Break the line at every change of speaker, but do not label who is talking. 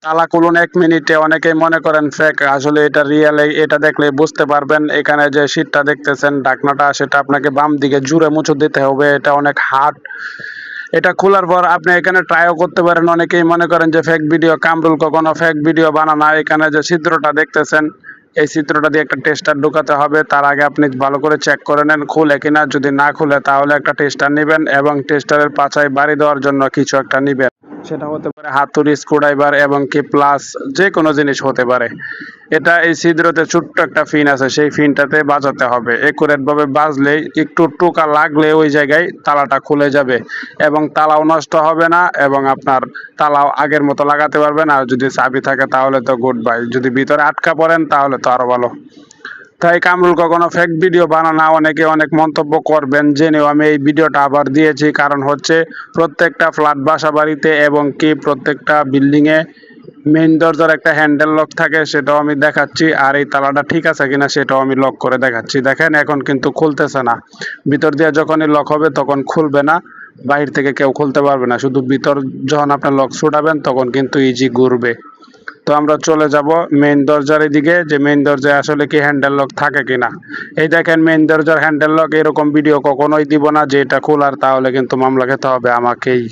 তালা খুলুন 1 মিনিটে। অনেকেই মনে করেন ফেক, আসলে এটা রিয়েল। এটা দেখলে বুঝতে পারবেন। এখানে যে শীটটা দেখতেছেন ঢাকনাটা, সেটা আপনাকে বাম দিকে জুড়ে মুছে দিতে হবে, এটা অনেক হার্ড। এটা খোলার পর আপনি এখানে ট্রাইও করতে পারেন। অনেকেই মনে করেন যে ফেক ভিডিও, কামরুল কখনো ফেক ভিডিও বানানা। এখানে যে ছিদ্রটা দেখতেছেন, এই চিত্রটা দিয়ে একটা টেস্টার ঢুকাতে হবে। তার আগে আপনি ভালো করে চেক করে নেন খুলে কিনা। যদি না খুলে তাহলে একটা টেস্টার নেবেন এবং টেস্টারের পাছায় বাড়ি দেওয়ার জন্য কিছু একটা নেবেন। সেটা হতে পারে হাতুড়ি, স্ক্রুড্রাইভার এবং কি প্লাস যে কোনো জিনিস হতে পারে। এটা এই ছিদ্রতে ছোট্ট একটা ফিন আছে, সেই ফিনটাতে বাজাতে হবে। একুরেট ভাবে বাজলেই, একটু টোকা লাগলে ওই জায়গায় তালাটা খুলে যাবে এবং তালাও নষ্ট হবে না এবং আপনার তালাও আগের মতো লাগাতে পারবেন। আর যদি চাবি থাকে তাহলে তো গুড বাই। যদি ভিতরে আটকা পড়েন তাহলে তো আরো ভালো। তাই কামরুল কখনো ফেক ভিডিও বানানা। অনেকে অনেক মন্তব্য করবেন, জেনেও আমি এই ভিডিওটা আবার দিয়েছি। কারণ হচ্ছে প্রত্যেকটা ফ্ল্যাট বাসা বাড়িতে এবং কি প্রত্যেকটা বিল্ডিংয়ে মেইন দরজার একটা হ্যান্ডেল লক থাকে, সেটাও আমি দেখাচ্ছি। আর এই তালাটা ঠিক আছে কিনা সেটাও আমি লক করে দেখাচ্ছি। দেখেন এখন কিন্তু খুলতেছে না। ভিতর দিয়ে যখনই লক হবে তখন খুলবে না, বাহির থেকে কেউ খুলতে পারবে না। শুধু ভিতর যখন আপনার লক ছুটাবেন তখন কিন্তু ইজি ঘুরবে। তো আমরা চলে যাব মেইন দরজার এদিকে, যে মেইন দরজায় আসলে কি হ্যান্ডেল লক থাকে কিনা। এই দেখেন মেইন দরজার হ্যান্ডেল লক। এরকম ভিডিও কখনোই দিব না যে এটা খোলার, তাহলে কিন্তু মামলা খেতে হবে আমাকেই।